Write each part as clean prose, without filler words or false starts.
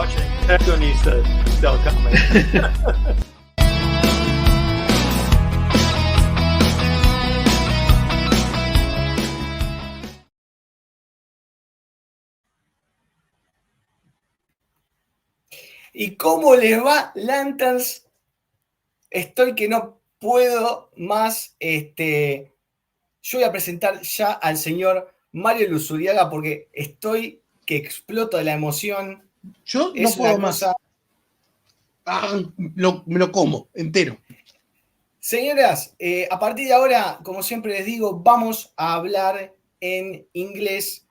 Protagonistas del Comic. ¿Y cómo les va, Lanterns? Estoy que no puedo más. Yo voy a presentar ya al señor Mario Luzuriaga porque estoy que exploto de la emoción. Yo Es no puedo una cosa... más. Me lo como entero. Señoras, a partir de ahora, como siempre les digo, vamos a hablar en inglés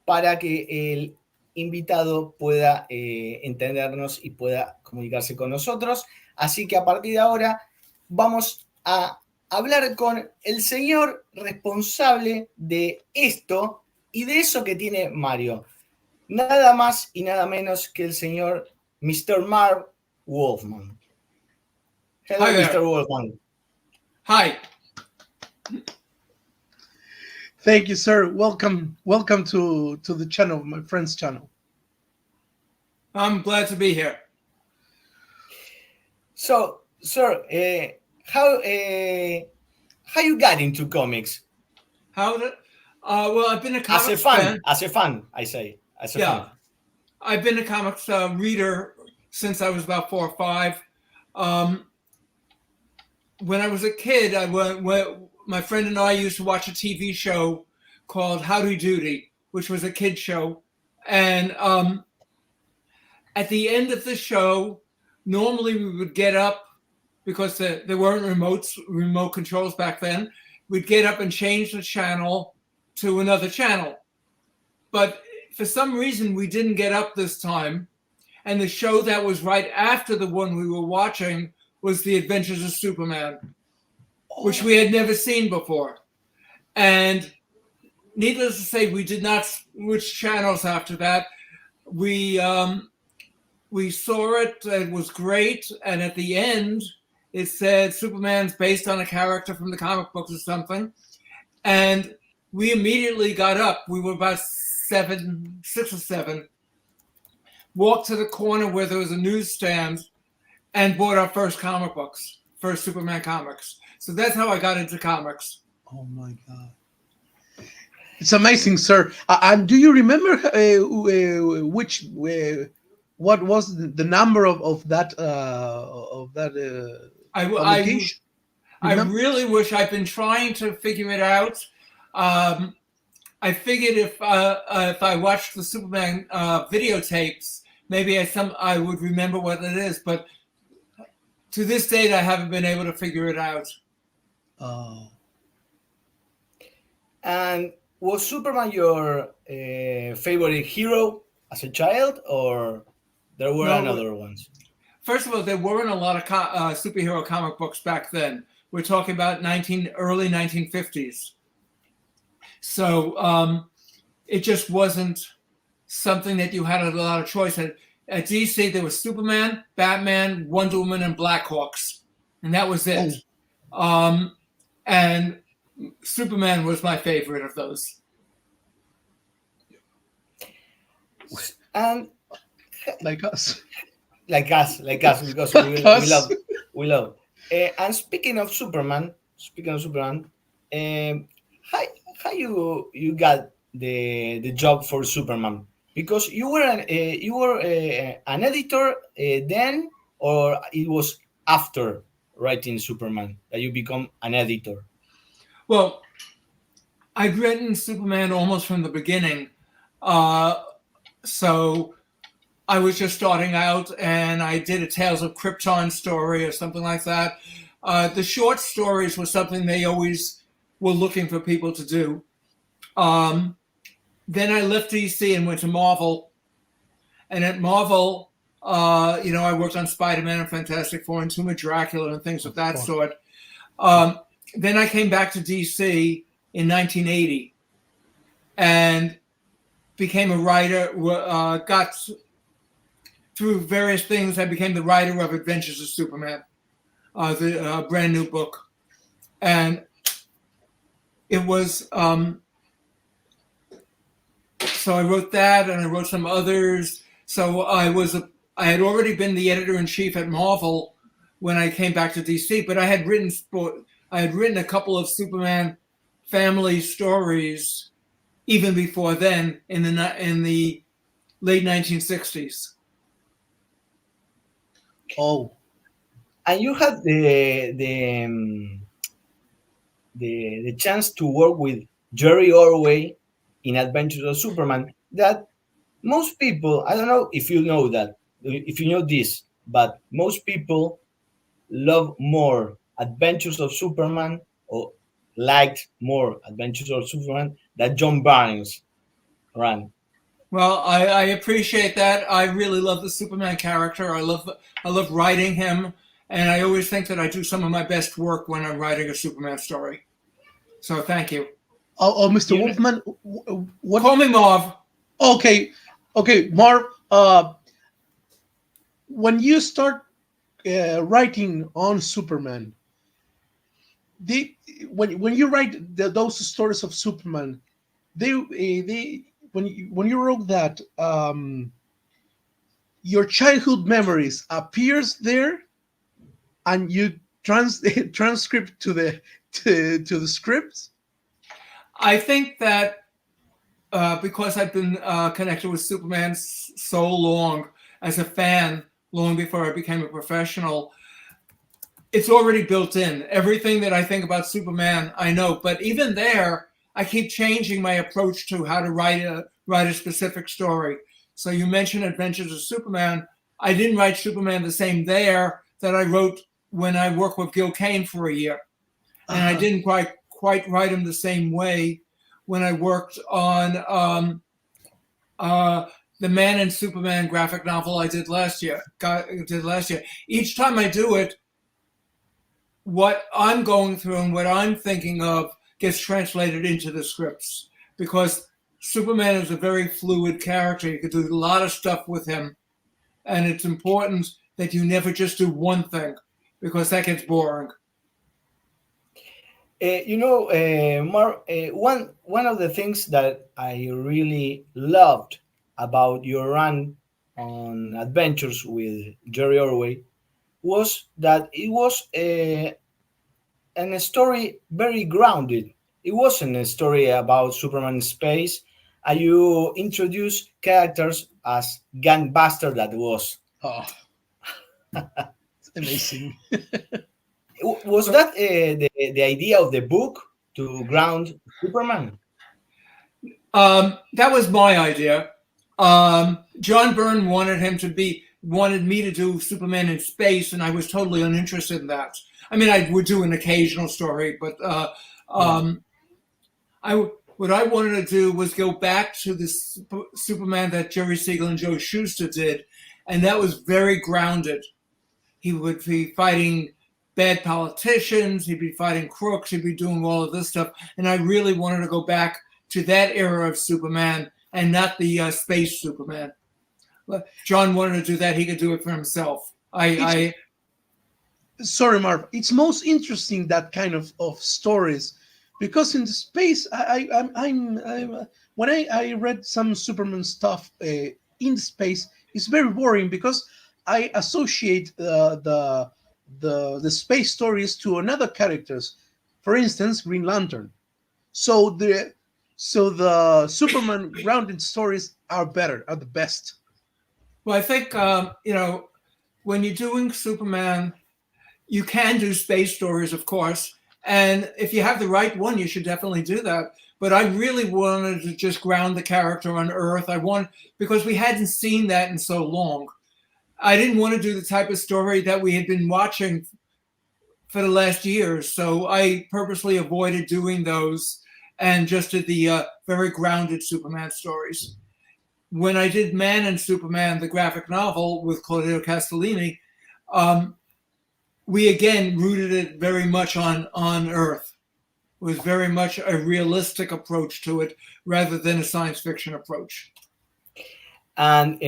para que el invitado pueda entendernos y pueda comunicarse con nosotros. Así que a partir de ahora vamos a hablar con el señor responsable de esto y de eso que tiene Mario. Nada más y nada menos que el señor Mr. Marv Wolfman. Hello, Hi there. Mr. Wolfman. Hi. Thank you, sir. Welcome to the channel, my friend's channel. I'm glad to be here. So, sir, how you got into comics? How did? Well, I've been a comics As a fan, I say. As a fan. I've been a comics reader since I was about 4 or 5. When I was a kid, my friend and I used to watch a TV show called Howdy Doody, which was a kid show. And at the end of the show, normally we would get up, because there weren't remote controls back then. We'd get up and change the channel to another channel. But for some reason, we didn't get up this time. And the show that was right after the one we were watching was The Adventures of Superman, which we had never seen before. And needless to say, we did not switch channels after that. We saw it, it was great, and at the end, it said Superman's based on a character from the comic books or something. And we immediately got up. We were about 6 or 7, walked to the corner where there was a newsstand, and bought our first comic books, first Superman comics. So that's how I got into comics. Oh my God. It's amazing, sir. And do you remember what was the number of that publication? I really wish. I've been trying to figure it out. I figured if I watched the Superman videotapes, maybe I would remember what it is. But to this date, I haven't been able to figure it out. Oh. And was Superman your favorite hero as a child, or there were other ones? First of all, there weren't a lot of superhero comic books back then. We're talking about early 1950s. So it just wasn't something that you had a lot of choice in. At DC, there was Superman, Batman, Wonder Woman, and Blackhawks. And that was it. Oh. And Superman was my favorite of those. And like us, because we love. And speaking of Superman, how you got the job for Superman? Because you were an editor then, or it was after writing Superman that you become an editor? Well, I'd written Superman almost from the beginning. So I was just starting out, and I did a Tales of Krypton story or something like that. The short stories were something they always were looking for people to do. Then I left DC and went to Marvel. And at Marvel, I worked on Spiderman and Fantastic Four and Tomb of Dracula and things of that sort. Then I came back to DC in 1980 and became a writer, got through various things. I became the writer of Adventures of Superman, the brand new book. And it was, so I wrote that and I wrote some others. So I was I had already been the editor-in-chief at Marvel when I came back to DC, but I had written a couple of Superman family stories even before then in the late 1960s. Oh, and you had the chance to work with Jerry Orway in Adventures of Superman. That most people, I don't know if you know that, if you know this, but most people love more Adventures of Superman or liked more Adventures of Superman than John Barnes ran. Well, I appreciate that. I really love the Superman character. I love writing him, and I always think that I do some of my best work when I'm writing a Superman story. So thank you. Mr. Wolfman, what? Call me Marv. Okay, Marv. When you start writing on Superman, when you write those stories of Superman, when you wrote that, your childhood memories appears there, and you transcript to the scripts. I think that because I've been connected with Superman so long as a fan, long before I became a professional, it's already built in. Everything that I think about Superman, I know. But even there, I keep changing my approach to how to write a specific story. So you mentioned Adventures of Superman. I didn't write Superman the same there that I wrote when I worked with Gil Kane for a year. And I didn't quite write him the same way when I worked on the Man and Superman graphic novel I did last year. Each time I do it, what I'm going through and what I'm thinking of gets translated into the scripts, because Superman is a very fluid character. You could do a lot of stuff with him, and it's important that you never just do one thing, because that gets boring. Mark, one of the things that I really loved about your run on Adventures with Jerry Orway was that it was a story very grounded. It wasn't a story about Superman in space. And you introduced characters as Gunbuster that was. Oh, it's amazing. Was that the idea of the book, to ground Superman? That was my idea. John Byrne wanted me to do Superman in space, and I was totally uninterested in that. I mean, I would do an occasional story, but what I wanted to do was go back to the Superman that Jerry Siegel and Joe Shuster did, and that was very grounded. He would be fighting bad politicians, he'd be fighting crooks, he'd be doing all of this stuff, and I really wanted to go back to that era of Superman and not the space Superman. John wanted to do that; he could do it for himself. Sorry, Marv. It's most interesting, that kind of stories, because in the space, when I read some Superman stuff in space, it's very boring, because I associate the space stories to another characters. For instance, Green Lantern. So the Superman grounded stories are the best. Well, I think when you're doing Superman, you can do space stories, of course, and if you have the right one, you should definitely do that. But I really wanted to just ground the character on Earth. Because we hadn't seen that in so long. I didn't want to do the type of story that we had been watching for the last years, so I purposely avoided doing those and just did the very grounded Superman stories. When I did Man and Superman, the graphic novel with Claudio Castellini, we again rooted it very much on Earth. It was very much a realistic approach to it rather than a science fiction approach. And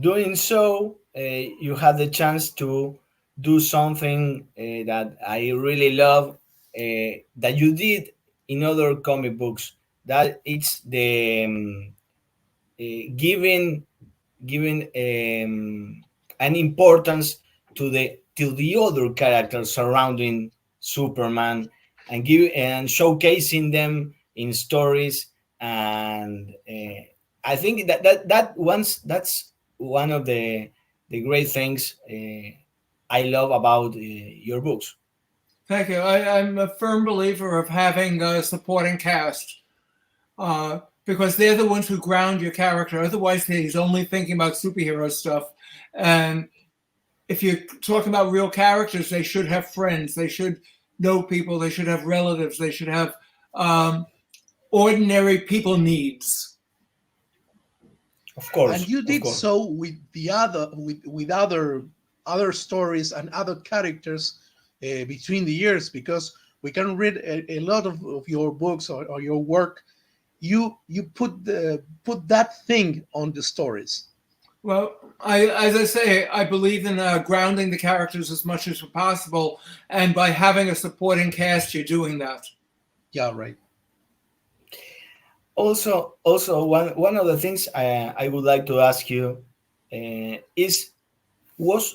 doing so, you had the chance to do something that I really love, that you did in other comic books. That it's the giving an importance to the other characters surrounding Superman, and showcasing them in stories. And I think that's one of the great things I love about your books. Thank you. I'm a firm believer of having a supporting cast because they're the ones who ground your character. Otherwise, he's only thinking about superhero stuff. And if you're talking about real characters, they should have friends. They should know people. They should have relatives. They should have ordinary people needs. Of course. And you did so with the other stories and other characters between the years, because we can read a lot of your books or your work. You put that thing on the stories. Well, as I say, I believe in grounding the characters as much as possible, and by having a supporting cast, you're doing that. Yeah, right. Also, one of the things I would like to ask you is, there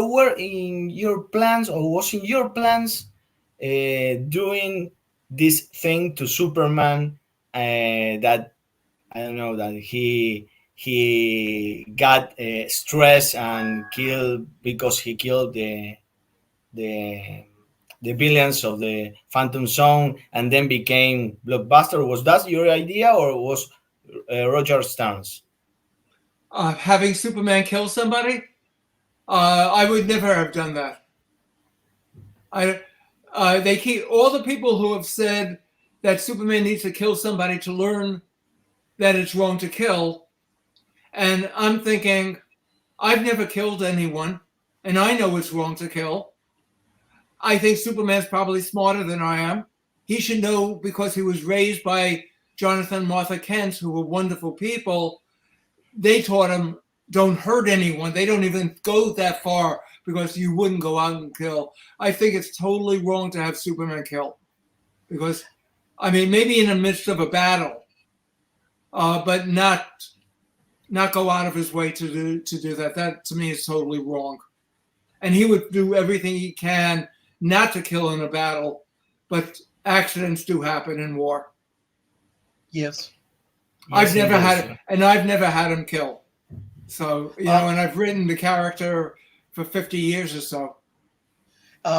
were in your plans, or was in your plans doing this thing to Superman that, I don't know, that he got stressed and killed because he killed the villains of the Phantom Zone and then became Blockbuster? Was that your idea, or was Roger Stern's? Having Superman kill somebody, I would never have done that. They keep all the people who have said that Superman needs to kill somebody to learn that it's wrong to kill. And I'm thinking, I've never killed anyone, and I know it's wrong to kill. I think Superman's probably smarter than I am. He should know, because he was raised by Jonathan and Martha Kent, who were wonderful people. They taught him, don't hurt anyone. They don't even go that far, because you wouldn't go out and kill. I think it's totally wrong to have Superman kill, because, I mean, maybe in the midst of a battle, but not go out of his way to do that. That, to me, is totally wrong. And he would do everything he can not to kill in a battle, but accidents do happen in war. Yes. I've never had him kill. So, you know, and I've written the character for 50 years or so.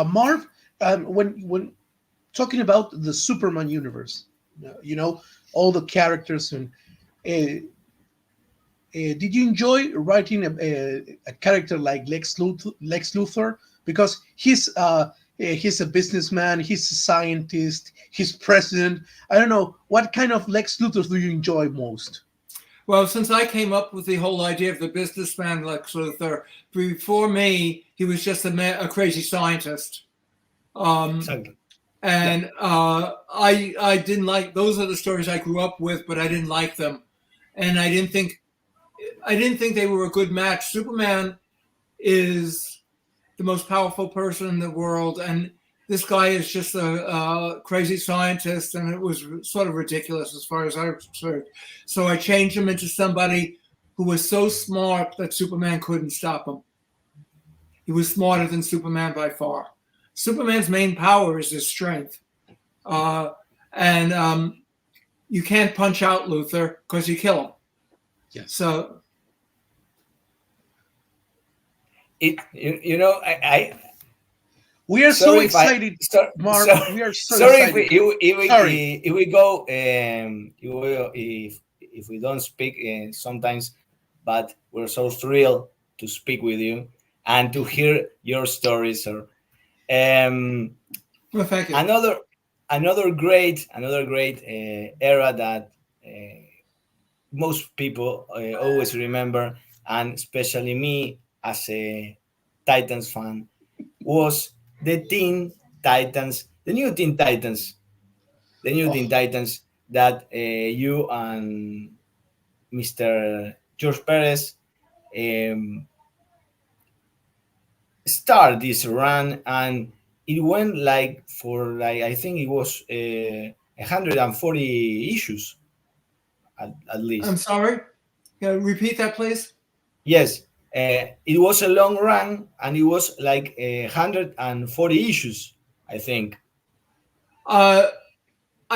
Marv, when talking about the Superman universe, you know, all the characters, and did you enjoy writing a character like Lex Luthor? Because he's a businessman, he's a scientist, he's president. I don't know, what kind of Lex Luthor do you enjoy most? Well, since I came up with the whole idea of the businessman Lex Luthor, before me, he was just a crazy scientist. Exactly. And I didn't like, those are the stories I grew up with, but I didn't like them. And I didn't think they were a good match. Superman is the most powerful person in the world, and this guy is just a crazy scientist, and it was sort of ridiculous as far as I was concerned. So I changed him into somebody who was so smart that Superman couldn't stop him. He was smarter than Superman by far. Superman's main power is his strength. And you can't punch out Luthor because you kill him. Yes. So we are so excited, Marv. We are so excited. If we go, if we don't speak sometimes, but we're so thrilled to speak with you and to hear your stories, sir. Well, thank you. Another great era that most people always remember, and especially me as a Titans fan, was the Teen Titans, the new Teen Titans, Teen Titans that you and Mr. George Perez start this run, and it went for I think it was 140 issues at least. I'm sorry? Can you repeat that, please? Yes, it was a long run, and it was like 140 issues, I think. I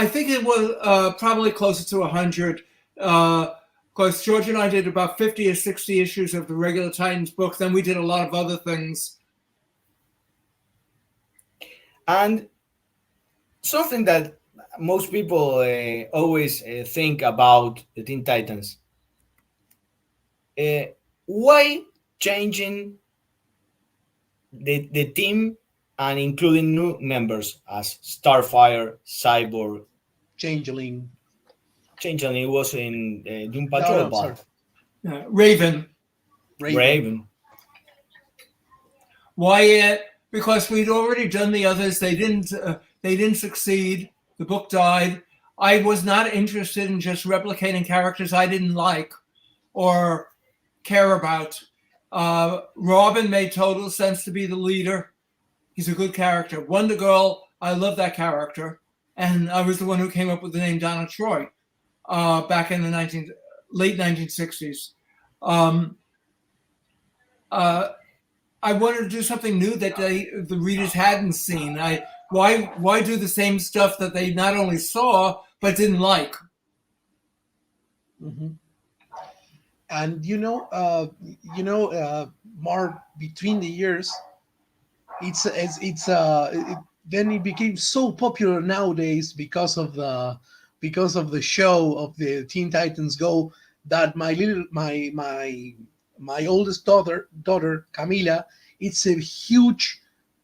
think it was probably closer to 100. Because George and I did about 50 or 60 issues of the regular Titans book. Then we did a lot of other things. And something that most people always think about the Teen Titans. Why changing the team and including new members as Starfire, Cyborg, Changeling. Changeling was in Doom Patrol, sorry. Raven. Raven. Why? Because we'd already done the others. They didn't succeed. The book died. I was not interested in just replicating characters I didn't like or care about. Robin made total sense to be the leader. He's a good character. Wonder Girl, I love that character. And I was the one who came up with the name Donna Troy back in the late 1960s. I wanted to do something new that the readers hadn't seen. Why do the same stuff that they not only saw but didn't like? Mm-hmm. And Marv, between the years, then it became so popular nowadays because of the show of the Teen Titans Go that my oldest daughter Camila, it's a huge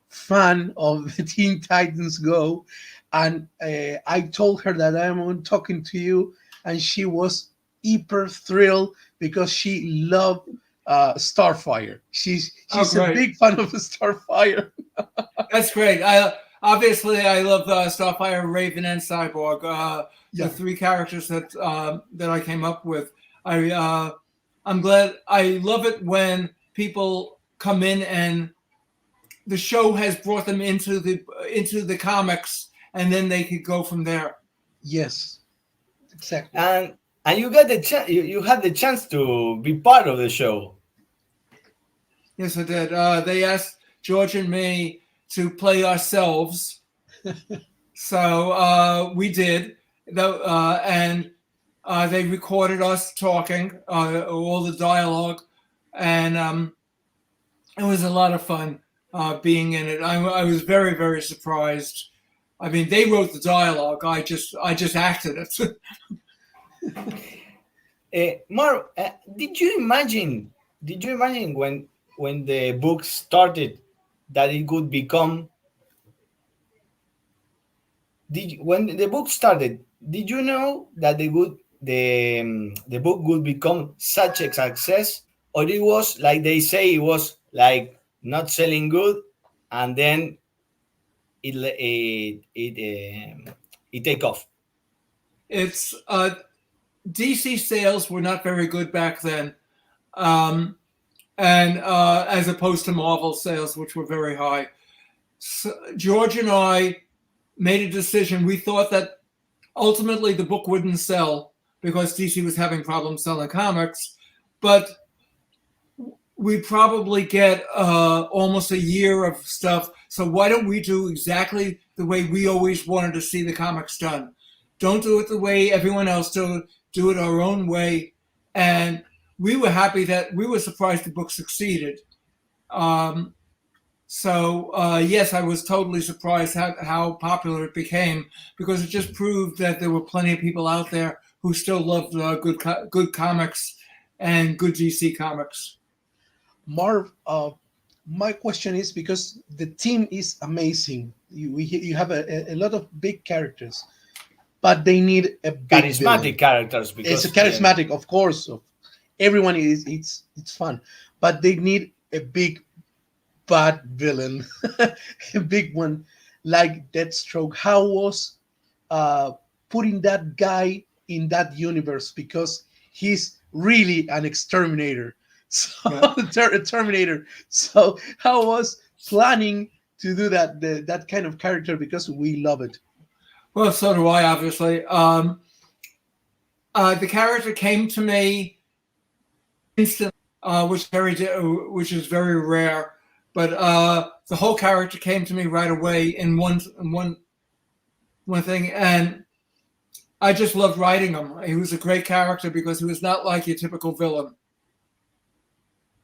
fan of the Teen Titans Go, and I told her that I'm talking to you, and she was hyper thrilled because she loved Starfire. She's a big fan of Starfire. That's great. Obviously I love Starfire, Raven, and Cyborg. The three characters that I came up with. I'm glad. I love it when people come in and the show has brought them into the comics, and then they could go from there. Yes, exactly. And you got the chance. You had the chance to be part of the show. Yes, I did. They asked George and me to play ourselves, so we did. And they recorded us talking, all the dialogue, and it was a lot of fun being in it. I was very, very surprised. I mean, they wrote the dialogue. I just acted it. Marv, did you imagine when the book started that it would become? When the book started, did you know that the book would become such a success, or it was like they say it was like not selling good, and then it take off? It's DC sales were not very good back then, and as opposed to Marvel sales, which were very high. So George and I made a decision. We thought that ultimately the book wouldn't sell because DC was having problems selling comics, but we probably get almost a year of stuff. So why don't we do exactly the way we always wanted to see the comics done? Don't do it the way everyone else do it our own way. And we were happy that we were surprised the book succeeded. Yes, I was totally surprised how popular it became, because it just proved that there were plenty of people out there who still loved good comics and good DC comics. Marv, my question is, because the team is amazing. You have a lot of big characters, but they need a big charismatic villain. Characters. Because It's a charismatic, of course. Everyone it's fun, but they need a big bad villain, a big one like Deathstroke. How was putting that guy in that universe, because he's really an exterminator. So a Terminator. So how was planning to do that kind of character, because we love it? Well, so do I, obviously. The character came to me instant, which is very rare. But the whole character came to me right away in one thing, and I just loved writing him. He was a great character because he was not like your typical villain.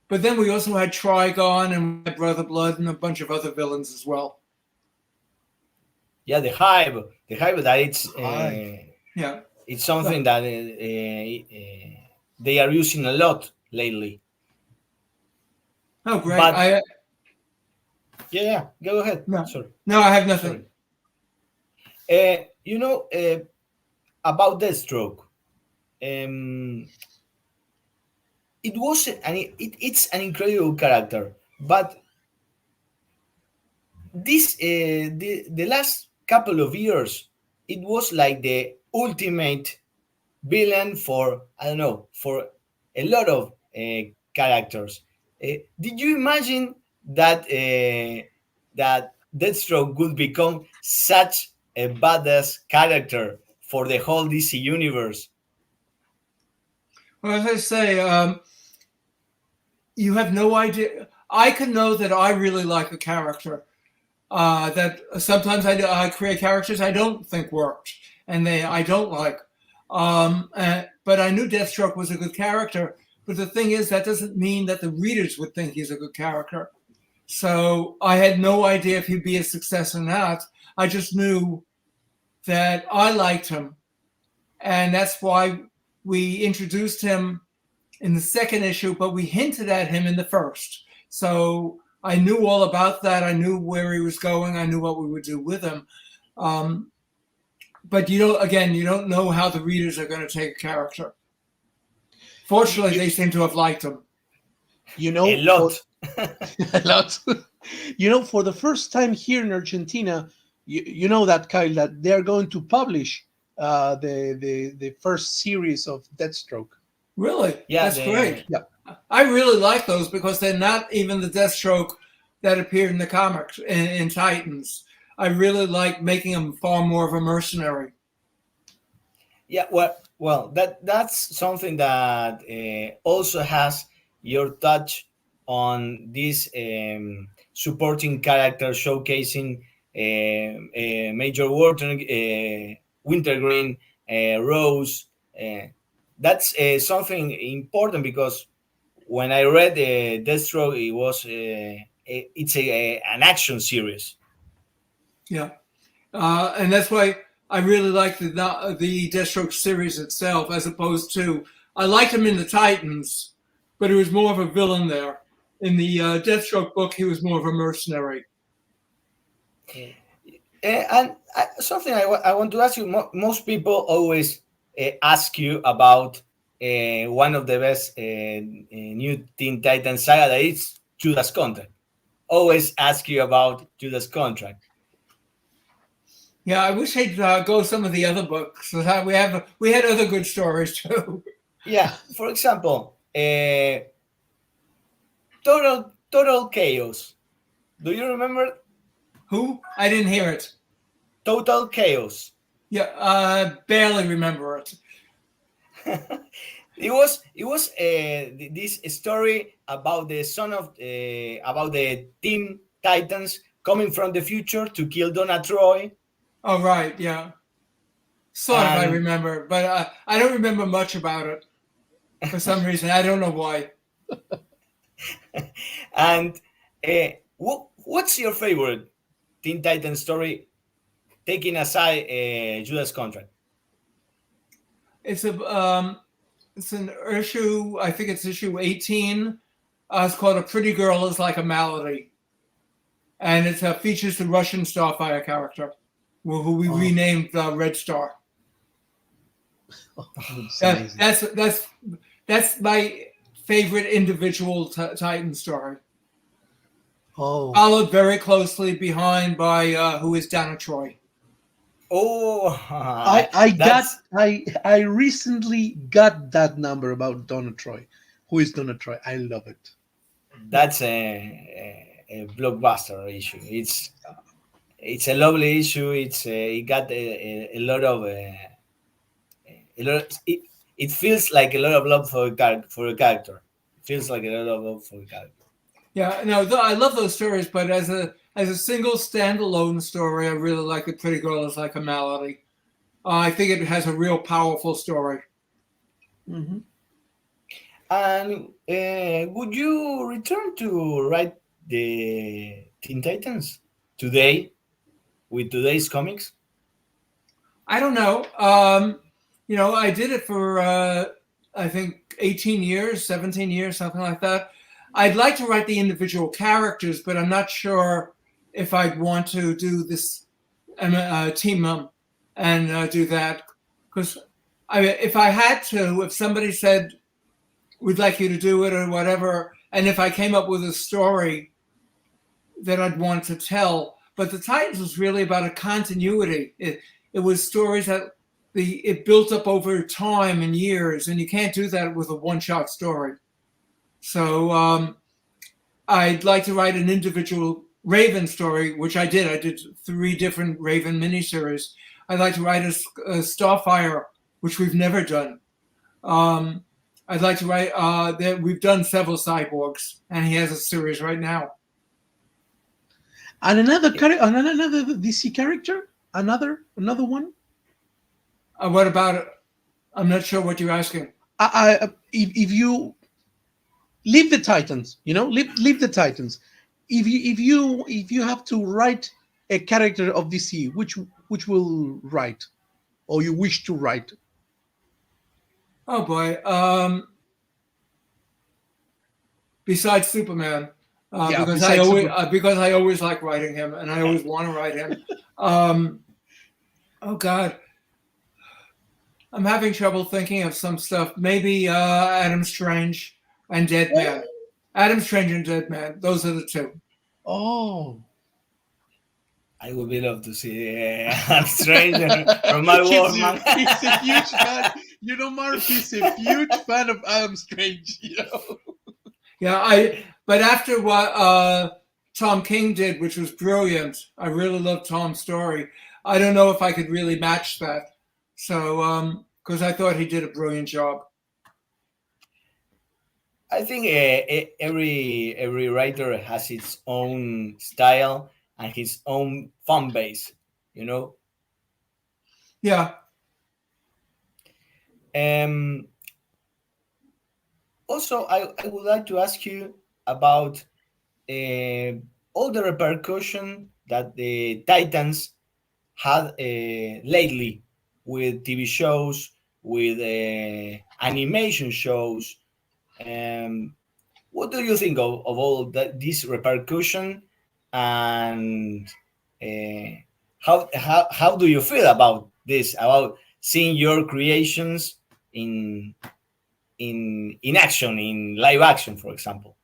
But then we also had Trigon and Brother Blood and a bunch of other villains as well. Yeah, the Hive that it's something that they are using a lot lately. Oh, great! But, yeah, go ahead. No, sorry. No, I have nothing. About Deathstroke, it's an incredible character, but this the last couple of years, it was like the ultimate villain for a lot of characters. Did you imagine that that Deathstroke would become such a badass character for the whole DC universe? Well, as I say, you have no idea. I can know that I really like a character. That sometimes I create characters I don't think worked, and I don't like. But I knew Deathstroke was a good character. But the thing is, that doesn't mean that the readers would think he's a good character. So I had no idea if he'd be a success or not. I just knew that I liked him. And that's why we introduced him in the second issue, but we hinted at him in the first. So I knew all about that. I knew where he was going. I knew what we would do with him. But you don't know how the readers are going to take a character. Fortunately, they seem to have liked him. A lot. A lot. For the first time here in Argentina, you know that, Kyle, that they're going to publish the first series of Deathstroke. Really? Yeah, that's great. Yeah. I really like those because they're not even the Deathstroke that appeared in the comics in Titans. I really like making him far more of a mercenary. Yeah, well, that's something that also has your touch on this supporting character showcasing Major Wintergreen, Rose. That's something important because when I read Deathstroke, it was it's an action series. Yeah, and that's why I really like the Deathstroke series itself, as opposed to I liked him in the Titans, but he was more of a villain there. In the Deathstroke book, he was more of a mercenary. And something I want to ask you: most people always ask you about one of the best new Teen Titans saga, that is Judas Contract. Always ask you about Judas Contract. Yeah, I wish they'd go some of the other books. We had other good stories too. Yeah, for example, Total Chaos. Do you remember? Who? I didn't hear it. Total Chaos. Yeah, barely remember it. It was this story about the son of about the Teen Titans coming from the future to kill Donna Troy. Oh, right, yeah. Sort of I remember, but I don't remember much about it for some reason. I don't know why. And what's your favorite Teen Titans story, taking aside Judas Contract? It's an issue, I think it's issue 18. It's called A Pretty Girl is Like a Malady. And it features the Russian Starfire character, who we renamed Red Star. That's my favorite individual Titan story. Oh, Followed very closely behind by who is Donna Troy. Oh, I recently got that number about Donna Troy. Who is Donna Troy? I love it. That's a blockbuster issue. It's a lovely issue. It got a lot of it feels like a lot of love for a character. feels like a lot of work for the character. Yeah, no, I love those stories, but as a single standalone story, I really like The Pretty Girl Is Like a Malady. I think it has a real powerful story. Mm-hmm. And would you return to write the Teen Titans today with today's comics? I don't know. I did it for, I think, 18 years, 17 years, something like that. I'd like to write the individual characters, but I'm not sure if I'd want to do this team up and do that. Because if I had to, if somebody said, we'd like you to do it or whatever, and if I came up with a story that I'd want to tell, but the Titans was really about a continuity. It was stories that it built up over time and years, and you can't do that with a one-shot story. So I'd like to write an individual Raven story, which I did. I did 3 different Raven miniseries. I'd like to write a Starfire, which we've never done. I'd like to write we've done several Cyborgs, and he has a series right now. And another DC character, another one. What about it? I'm not sure what you're asking. If you leave the Titans, leave the Titans. If you have to write a character of DC, which will write, or you wish to write? Oh boy. Besides Superman, because I always like writing him, and I always want to write him. Oh God, I'm having trouble thinking of some stuff. Maybe Adam Strange and Deadman. Adam Strange and Deadman. Those are the 2. Oh. I would be love to see Adam Strange from Marv Wolfman. He's a huge fan. Marv, he's a huge fan of Adam Strange. Yeah, but after what Tom King did, which was brilliant, I really loved Tom's story. I don't know if I could really match that. So, because I thought he did a brilliant job. I think every writer has its own style and his own fan base, Yeah. Also, I would like to ask you about all the repercussion that the Titans had lately with TV shows, with animation shows. What do you think of all this repercussion, and how do you feel about this, about seeing your creations in action, in live action, for example?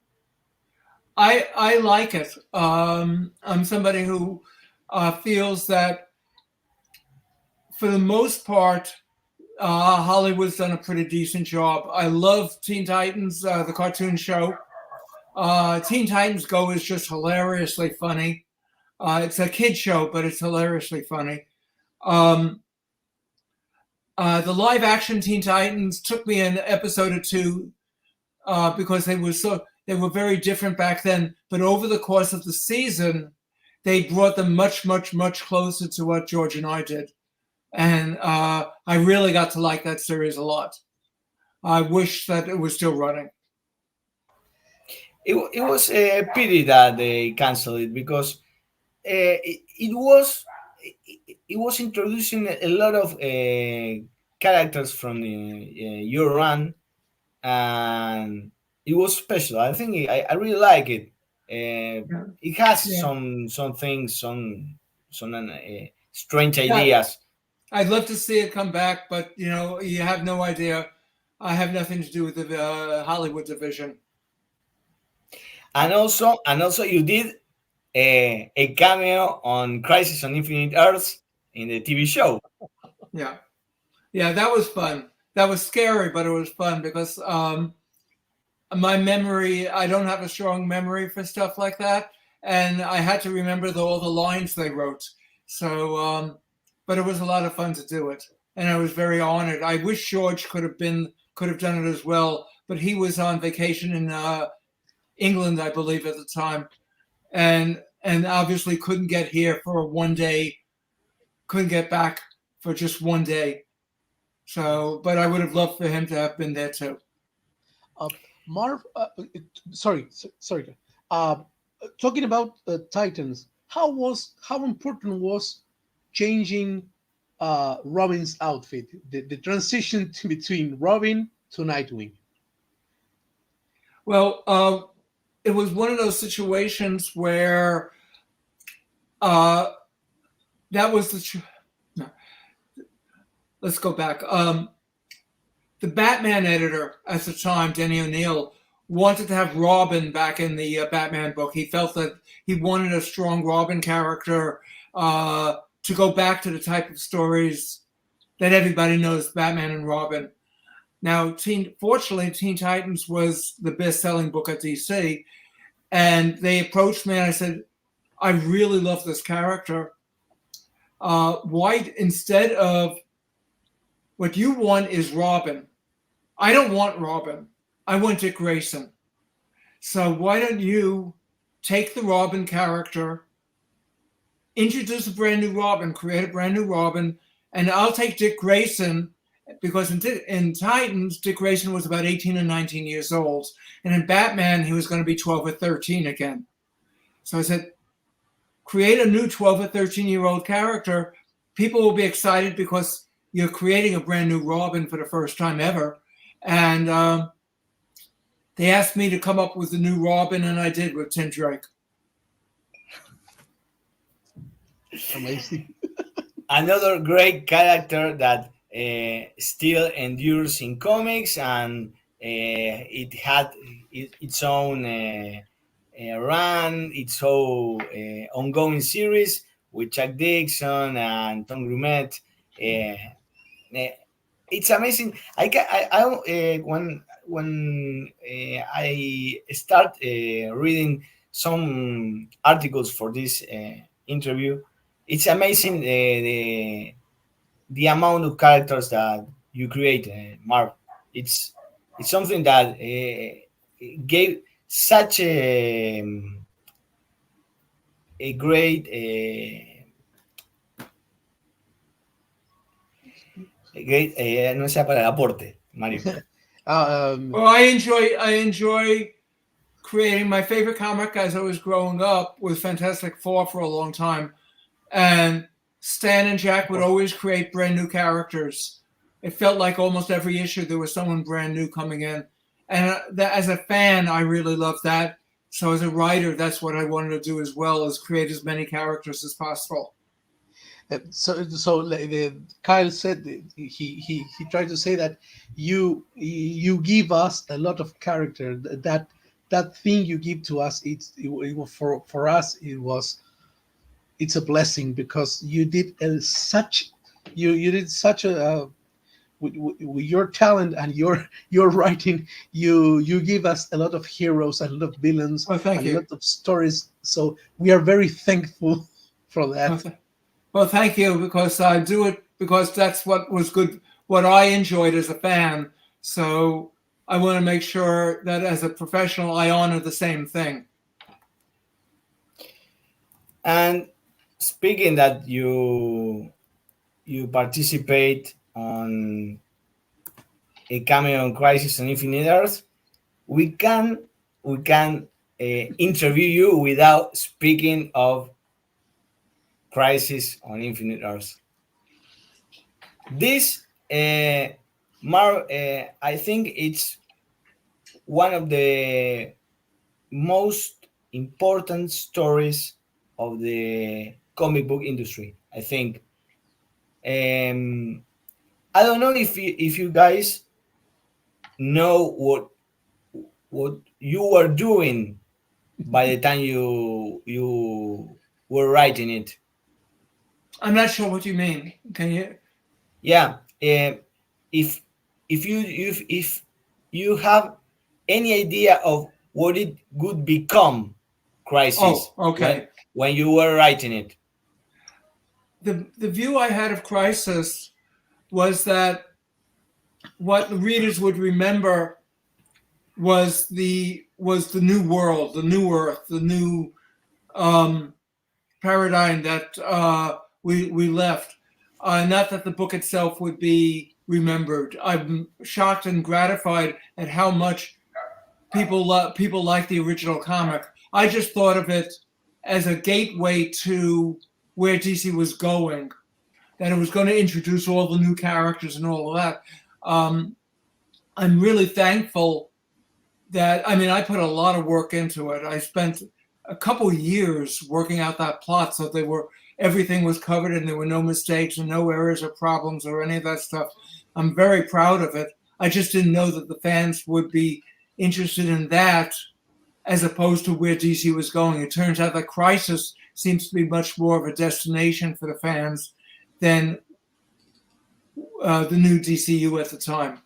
I like it. I'm somebody who feels that for the most part, Hollywood's done a pretty decent job. I love Teen Titans, the cartoon show. Teen Titans Go is just hilariously funny. It's a kid show, but it's hilariously funny. The live action Teen Titans took me an episode or 2 because they were very different back then. But over the course of the season, they brought them much, much, much closer to what George and I did. And I really got to like that series a lot. I wish that it was still running. It was a pity that they canceled it, because it was introducing a lot of characters from your run, and it was special. I think I really like it. It has some things, some strange ideas. I'd love to see it come back, but you have no idea. I have nothing to do with the Hollywood division. And also, you did a cameo on Crisis on Infinite Earths in the TV show. Yeah, that was fun. That was scary, but it was fun because my memory, I don't have a strong memory for stuff like that, and I had to remember all the lines they wrote. So, but it was a lot of fun to do it, and I was very honored. I wish George could have done it as well, but he was on vacation in England, I believe, at the time, and obviously couldn't get here for one day, couldn't get back for just one day. So, but I would have loved for him to have been there too. Marv, sorry. Talking about Titans, how important was changing Robin's outfit, the transition between Robin to Nightwing? Well, it was one of those situations where that was let's go back. The Batman editor at the time, Denny O'Neil, wanted to have Robin back in the Batman book. He felt that he wanted a strong Robin character to go back to the type of stories that everybody knows, Batman and Robin. Now, fortunately, Teen Titans was the best-selling book at DC, and they approached me and I said, I really love this character. Why, instead of what you want is Robin. I don't want Robin. I want Dick Grayson. So why don't you take the Robin character, introduce a brand new Robin, create a brand new Robin, and I'll take Dick Grayson, because in Titans, Dick Grayson was about 18 or 19 years old. And in Batman, he was going to be 12 or 13 again. So I said, create a new 12 or 13-year-old character. People will be excited because you're creating a brand new Robin for the first time ever. And they asked me to come up with a new Robin, and I did with Tim Drake. Amazing. Another great character that still endures in comics, and it had its own run, its own ongoing series with Chuck Dixon and Tom Grumet. It's amazing. When I start reading some articles for this interview, it's amazing the amount of characters that you create, Marv. It's something that gave such a great no sea para el aporte, Mario. Well, I enjoy creating. My favorite comic as I was growing up was Fantastic Four for a long time, and Stan and Jack would always create brand new characters. It felt like almost every issue there was someone brand new coming in, and as a fan, I really loved that. So as a writer, that's what I wanted to do as well, is create as many characters as possible. So Kyle said he tried to say that you give us a lot of character. That thing you give to us, it for us it's a blessing, because you did such a with your talent and your writing, you give us a lot of heroes, a lot of villains, a lot of stories. So we are very thankful for that. Well, thank you, because I do it because that's what was good, what I enjoyed as a fan. So I want to make sure that as a professional, I honor the same thing. And speaking that you participate on a cameo on Crisis on Infinite Earth, we can interview you without speaking of Crisis on Infinite Earth. This, Marv, I think it's one of the most important stories of the comic book industry, I think. I don't know if you guys know what you were doing by the time you were writing it. I'm not sure what you mean. Can you? Yeah. If you have any idea of what it would become, Crisis. Oh, okay. When you were writing it. The view I had of Crisis was that what the readers would remember was the new world, the new earth, the new paradigm that we left. Not that the book itself would be remembered. I'm shocked and gratified at how much people like the original comic. I just thought of it as a gateway to where DC was going, that it was going to introduce all the new characters and all of that. I'm really thankful that, I mean, I put a lot of work into it. I spent a couple years working out that plot so everything was covered and there were no mistakes and no errors or problems or any of that stuff. I'm very proud of it. I just didn't know that the fans would be interested in that as opposed to where DC was going. It turns out that Crisis seems to be much more of a destination for the fans than the new DCU at the time.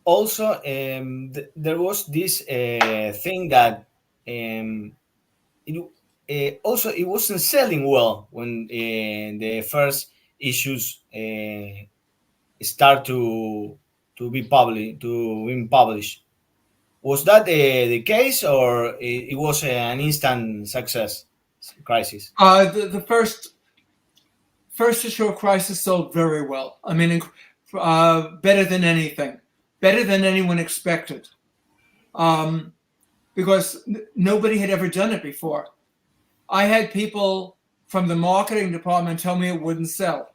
Also, there was this thing that it wasn't selling well when the first issues start to be published. Was that the case, or it was an instant success? Crisis. The first issue of Crisis sold very well. I mean, better than anything. Better than anyone expected, because nobody had ever done it before. I had people from the marketing department tell me it wouldn't sell.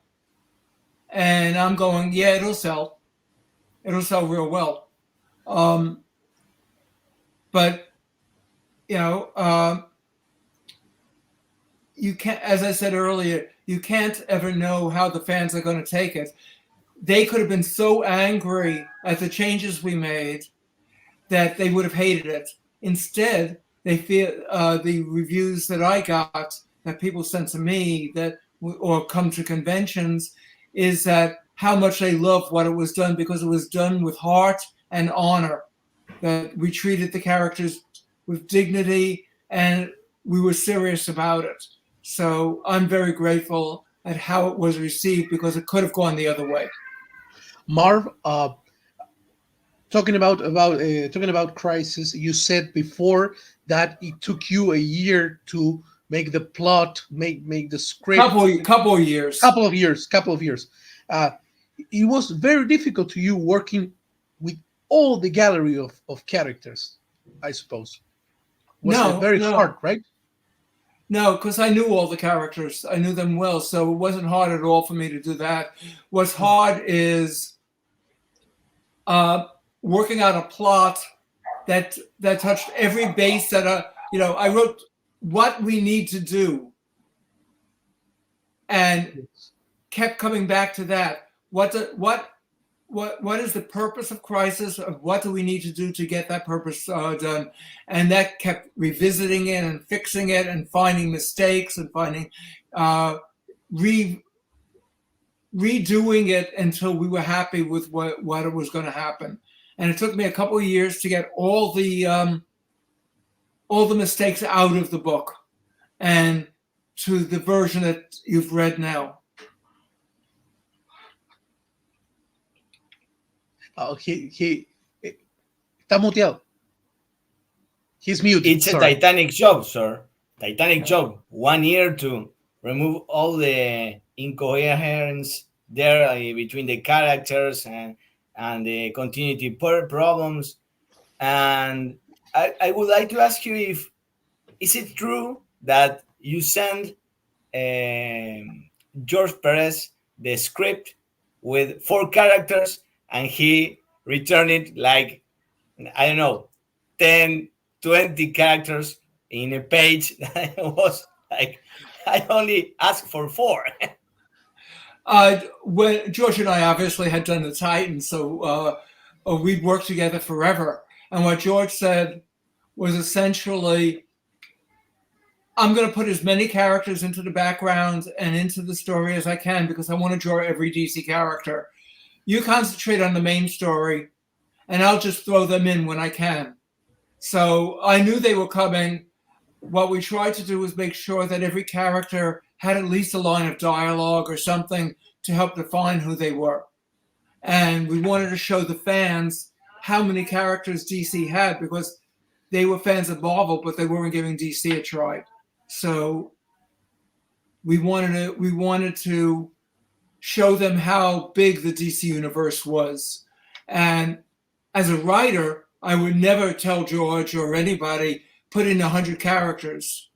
And I'm going, yeah, it'll sell. It'll sell real well. But, you know, you can't, as I said earlier, you can't ever know how the fans are going to take it. They could have been so angry at the changes we made that they would have hated it. Instead, they feel the reviews that I got, that people sent to me, or come to conventions, is that how much they love what it was done, because it was done with heart and honor. That we treated the characters with dignity and we were serious about it. So I'm very grateful at how it was received, because it could have gone the other way. Marv, talking about Crisis, you said before that it took you a year to make the plot, make the script. Couple of years. It was very difficult to you working with all the gallery of characters, I suppose. Was it very hard, right? No, because I knew all the characters. I knew them well, so it wasn't hard at all for me to do that. What's hard is working out a plot that touched every base that I wrote what we need to do and kept coming back to that. What is the purpose of Crisis? What do we need to do to get that purpose done? And that kept revisiting it and fixing it and finding mistakes and finding redoing it until we were happy with what was going to happen. And it took me a couple of years to get all the mistakes out of the book and to the version that you've read now. He está muteado. He's muted. It's a titanic job, sir. Titanic job. 1 year to remove all the incoherence there between the characters and the continuity problems. And I would like to ask you is it true that you send George Perez the script with 4 characters and he returned it like, I don't know, 10, 20 characters in a page? That was like, I only asked for 4. When George and I obviously had done the Titans, so we'd worked together forever. And what George said was essentially, I'm going to put as many characters into the background and into the story as I can, because I want to draw every DC character. You concentrate on the main story, and I'll just throw them in when I can. So I knew they were coming. What we tried to do was make sure that every character had at least a line of dialogue or something to help define who they were. And we wanted to show the fans how many characters DC had, because they were fans of Marvel, but they weren't giving DC a try. So we wanted to show them how big the DC universe was. And as a writer, I would never tell George or anybody, put in 100 characters.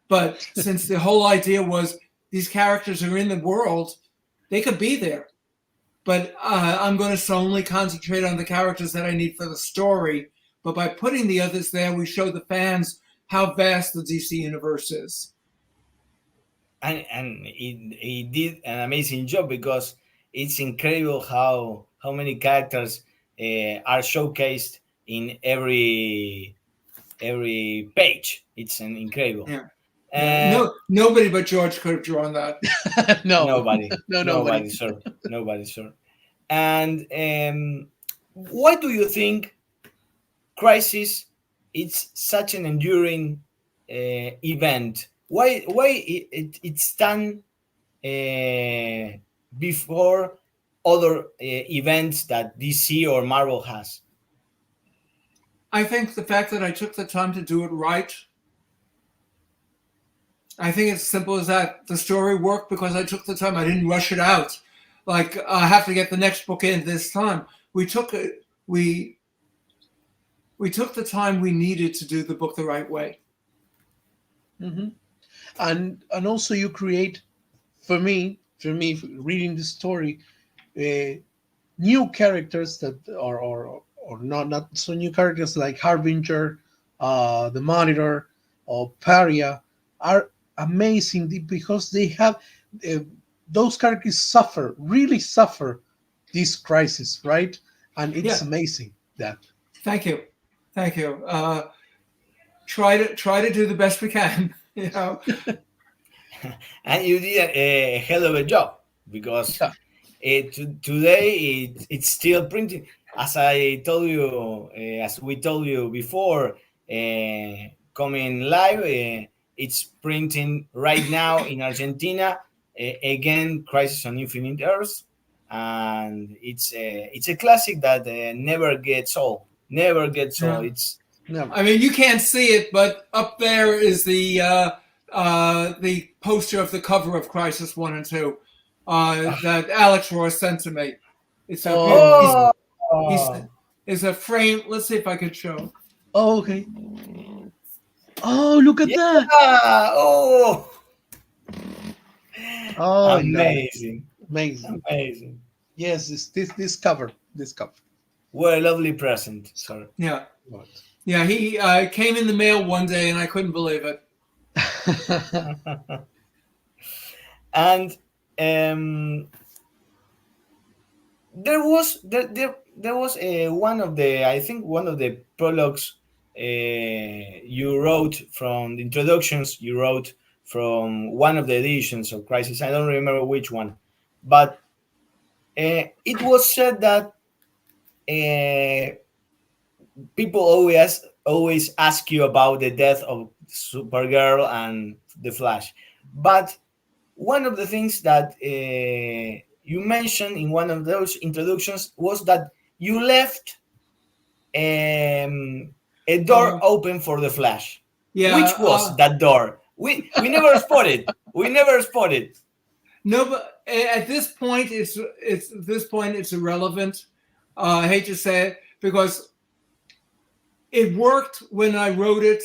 But since the whole idea was these characters are in the world, they could be there. But I'm going to only concentrate on the characters that I need for the story. But by putting the others there, we show the fans how vast the DC universe is. And he did an amazing job, because it's incredible how many characters are showcased in every page. It's incredible. Yeah. Nobody but George could have drawn that. Nobody, sir. Nobody, sir. And why do you think Crisis is such an enduring event? Why it's done before other events that DC or Marvel has? I think the fact that I took the time to do it right. I think it's simple as that. The story worked because I took the time. I didn't rush it out. Like, I have to get the next book in this time. We took the time we needed to do the book the right way. Mm-hmm. And also you create, for me, reading the story, new characters that are or not so new characters, like Harbinger, the Monitor, or Paria, are amazing because they have those characters really suffer this crisis, right? And it's amazing that. Thank you. Try to do the best we can. You know. And you did a hell of a job, because today it's still printing. As I told you, as we told you before, coming live, it's printing right now in Argentina. Again, Crisis on Infinite Earths, and it's a classic that never gets old. It's no. I mean, you can't see it, but up there is the poster of the cover of Crisis 1 and 2 that Alex Ross sent to me. It's a frame. Let's see if I could show. Oh, okay. Oh, look at that! Oh, amazing! Yes, this cover. What a lovely present, sir. Yeah. He came in the mail one day, and I couldn't believe it. And there was one of the prologues you wrote from the introductions. You wrote from one of the editions of Crisis. I don't remember which one, but it was said that people always ask you about the death of Supergirl and the Flash, but one of the things that you mentioned in one of those introductions was that you left a door open for the Flash. Yeah, which was that door? We never spotted. No, but at this point, it's irrelevant. I hate to say it, because it worked when I wrote it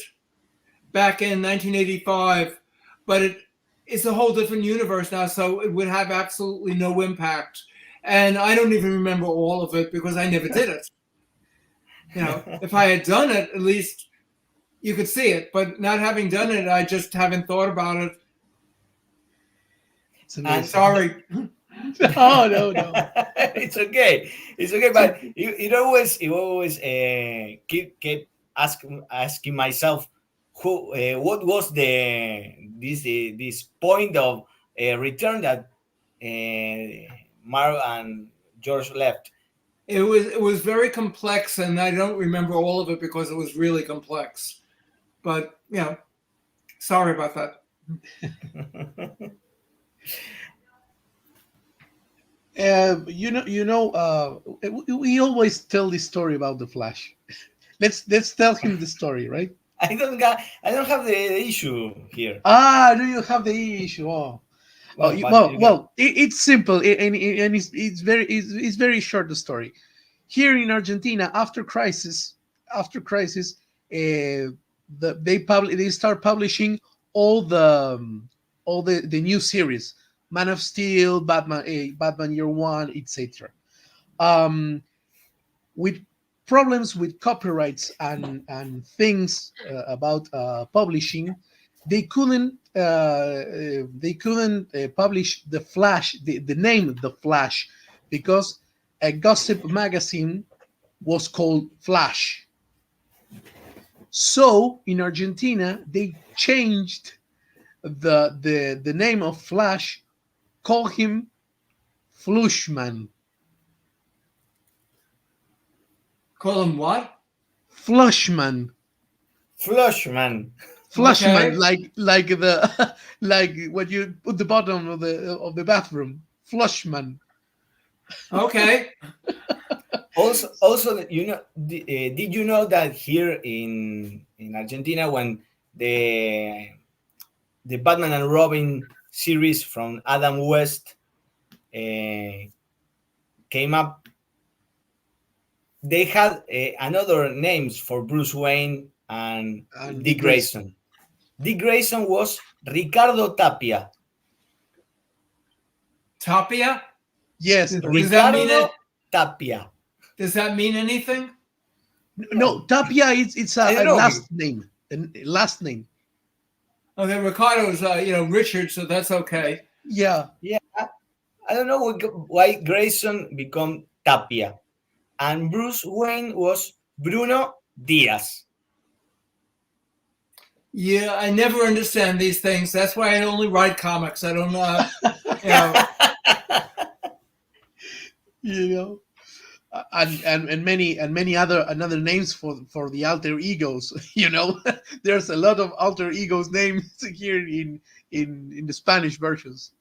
back in 1985, but it's a whole different universe now, so it would have absolutely no impact. And I don't even remember all of it because I never did it. You know, if I had done it, at least you could see it. But not having done it, I just haven't thought about it. I'm sorry. Oh, no. It's okay. But it always keep asking myself, what was this point of return that Marv and George left? It was very complex, and I don't remember all of it because it was really complex. But sorry about that. We always tell this story about the Flash. Let's tell him the story, right? I don't have the issue here. Ah, do you have the issue? Oh, it's simple, and it's very short. The story here in Argentina after crisis, they start publishing all the new series, Man of Steel, Batman Year One, etc. With problems with copyrights and things about publishing, they couldn't publish the Flash, the name The Flash, because a gossip magazine was called Flash. So in Argentina, they changed the name of Flash, call him Flushman. Call him what? Flushman. Flushman, Okay. like the like what you put the bottom of the bathroom. Flushman. Okay. Also, did you know that here in Argentina, when the Batman and Robin series from Adam West came up, they had another names for Bruce Wayne and Dick Grayson. Dick Grayson was Ricardo Tapia. Tapia? Yes. Does that Ricardo mean it? Tapia. Does that mean anything? No, Tapia it's I a don't know. last name. A last name. Okay, Ricardo's Richard, so that's okay. Yeah. I don't know why Grayson become Tapia, and Bruce Wayne was Bruno Diaz. Yeah, I never understand these things. That's why I only write comics. I don't know. You know. You know, and many other names for the alter egos. You know, there's a lot of alter egos names here in the Spanish versions,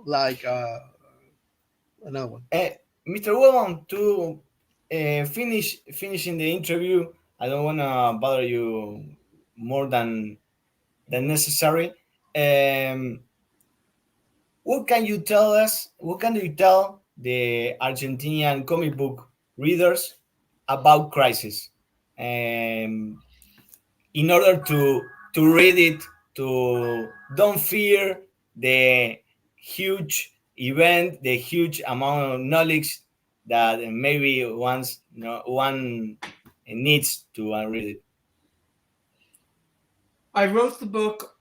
like another one. Mr. Wolfman, to finishing the interview, I don't want to bother you more than necessary. What can you tell us? What can you tell the Argentinian comic book readers about Crisis? In order to read it, to don't fear the huge event, the huge amount of knowledge that maybe one needs to read it. I wrote the book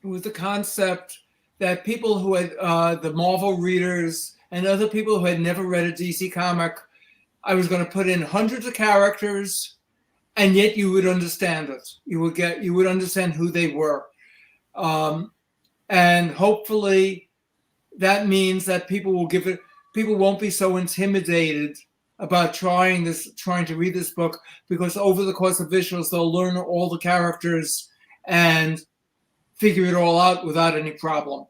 with the concept that people who had the Marvel readers and other people who had never read a DC comic, I was going to put in hundreds of characters, and yet you would understand it. You would understand who they were, and hopefully that means that people won't be so intimidated about trying to read this book, because over the course of visuals they'll learn all the characters and figure it all out without any problem.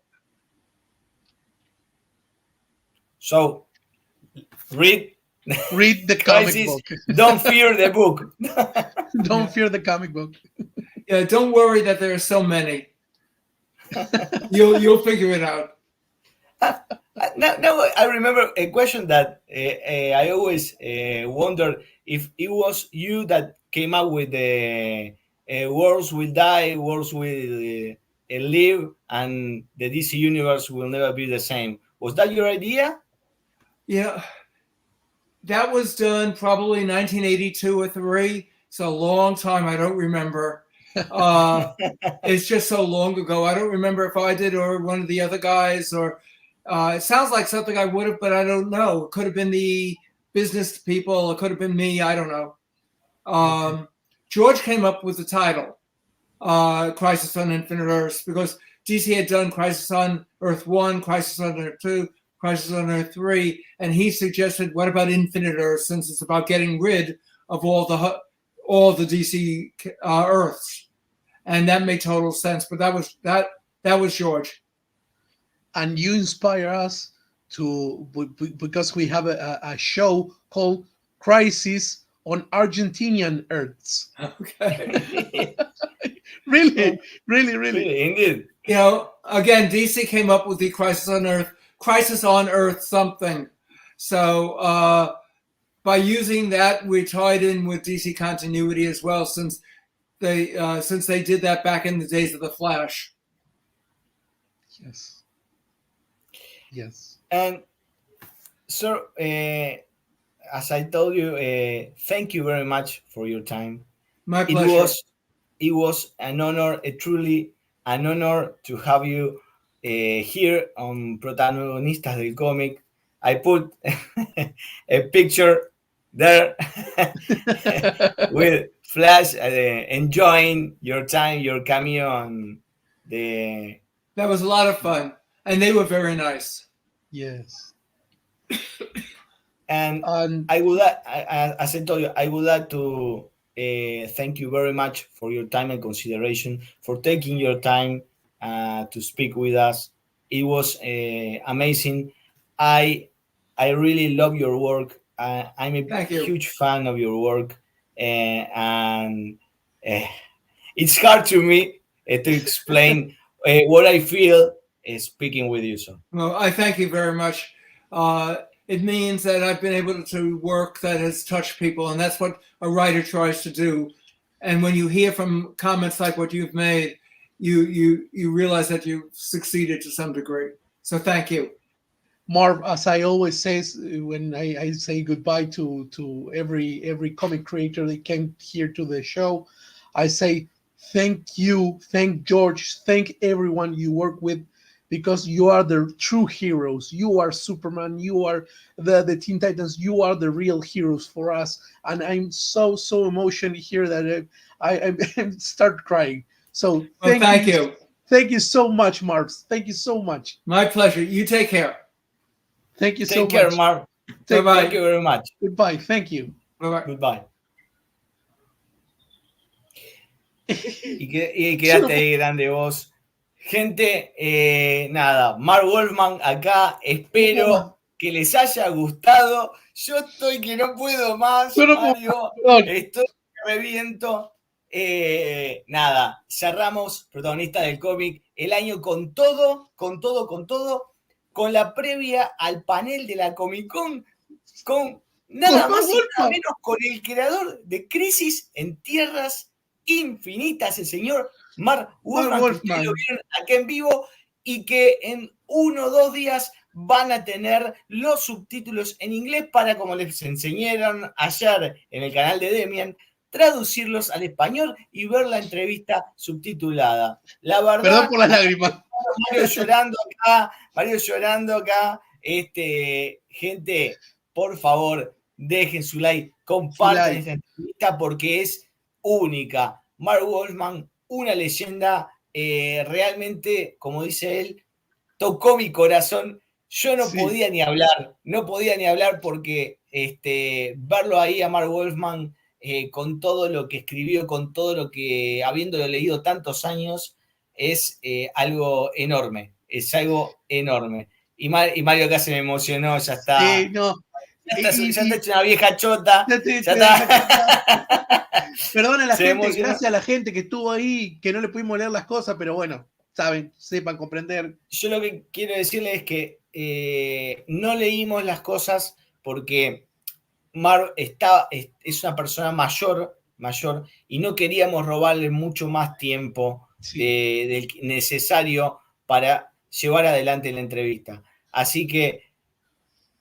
So read the comic book. Don't fear the book. Don't fear the comic book. Yeah, don't worry that there are so many. You'll figure it out. Now I remember a question that I always wondered if it was you that came up with the worlds will die, worlds will live, and the DC universe will never be the same. Was that your idea? Yeah, that was done probably 1982 or 3. It's a long time. I don't remember. It's just so long ago. I don't remember if I did or one of the other guys, or it sounds like something I would have, but I don't know. It could have been the business people. It could have been me. I don't know. George came up with the title, Crisis on Infinite Earths, because DC had done Crisis on Earth 1, Crisis on Earth 2, Crisis on Earth 3, and he suggested, what about Infinite Earths, since it's about getting rid of all the DC Earths, and that made total sense. But that was George. And you inspire us because we have a show called Crisis on Argentinian Earths. Okay. Really. Indeed. You know, again, DC came up with the Crisis on Earth something. So by using that, we tied in with DC continuity as well, since they did that back in the days of the Flash. Yes. And sir, as I told you, thank you very much for your time. My pleasure. It was an honor, truly an honor to have you here on Protagonistas del Comic. I put a picture there with Flash enjoying your time, your cameo on the... That was a lot of fun, and they were very nice. Yes. And I would like, as I told you, I would like to thank you very much for your time and consideration, for taking your time to speak with us. It was amazing. I really love your work. I'm a huge fan of your work, and it's hard to me to explain what I feel speaking with you. So, well, I thank you very much. It means that I've been able to work that has touched people, and that's what a writer tries to do. And when you hear from comments like what you've made, you realize that you've succeeded to some degree. So thank you. Marv, as I always say when I say goodbye to every comic creator that came here to the show, I say thank you, thank George, thank everyone you work with, because you are the true heroes. You are Superman, you are the Teen Titans, you are the real heroes for us. And I'm so emotional here that I start crying. So thank you. Thank you so much, Marv. Thank you so much. My pleasure. You take care. Thank you so much. Take care, Marv. Thank you very much. Goodbye. Thank you. Bye-bye. Goodbye. Y quedaste ahí grande vos. Gente, nada, Marv Wolfman acá. Espero que les haya gustado. Yo estoy que no puedo más, Mario. Estoy que reviento. Nada, cerramos Protagonistas del Cómic el año con todo, con la previa al panel de la Comic Con, con nada más y nada menos con el creador de Crisis en Tierras Infinitas, el señor Marv Wolfman, que ustedes lo vieron acá en vivo y que en 1 o 2 días van a tener los subtítulos en inglés para, como les enseñaron ayer en el canal de Demian, traducirlos al español y ver la entrevista subtitulada. La verdad, perdón por las lágrimas. Mario llorando acá. Gente, por favor, dejen su like, compartan esta entrevista porque es única. Marv Wolfman, una leyenda, realmente, como dice él, tocó mi corazón. Yo no podía ni hablar porque verlo ahí a Marv Wolfman con todo lo que escribió, con todo lo que, habiéndolo leído tantos años, es algo enorme. Es algo enorme. Y Mario acá se me emocionó, ya está. Sí, no. Ya está hecho una vieja chota. Perdona a la gente, gracias a la gente que estuvo ahí, que no le pudimos leer las cosas, pero bueno, sepan comprender. Yo lo que quiero decirles es que no leímos las cosas porque Marv es una persona mayor y no queríamos robarle mucho más tiempo del necesario para llevar adelante la entrevista. Así que,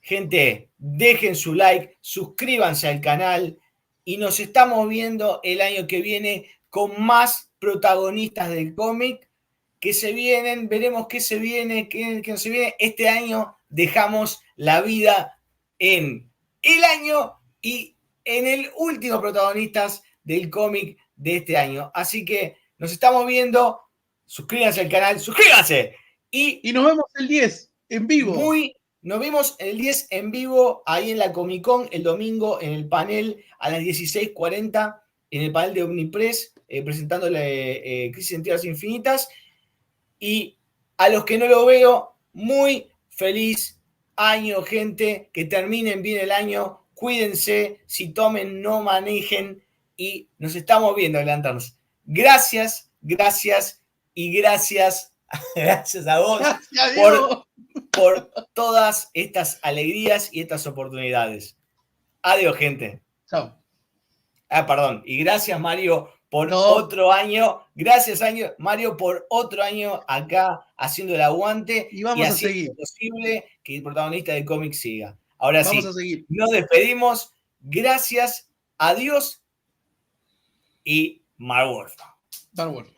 gente, dejen su like, suscríbanse al canal y nos estamos viendo el año que viene con más protagonistas del cómic que se vienen. Veremos qué se viene, qué no se viene. Este año dejamos la vida en el año y en el último protagonistas del cómic de este año. Así que nos estamos viendo. Suscríbanse al canal, suscríbanse. Y nos vemos el 10 en vivo. Nos vemos el 10 en vivo ahí en la Comic Con el domingo en el panel a las 16:40 en el panel de Omnipress presentándole Crisis en Tierras Infinitas. Y a los que no lo veo, muy feliz año, gente. Que terminen bien el año. Cuídense. Si tomen, no manejen. Y nos estamos viendo, Lanterns. Gracias, gracias y gracias. Gracias a vos por todas estas alegrías y estas oportunidades. Adiós, gente. Chao. Perdón. Y gracias, Mario, por otro año. Gracias, Mario, por otro año acá haciendo el aguante y vamos a seguir. Posible que el protagonista del cómic siga. Ahora vamos sí, a seguir. Nos despedimos. Gracias, adiós y Marv Wolfman.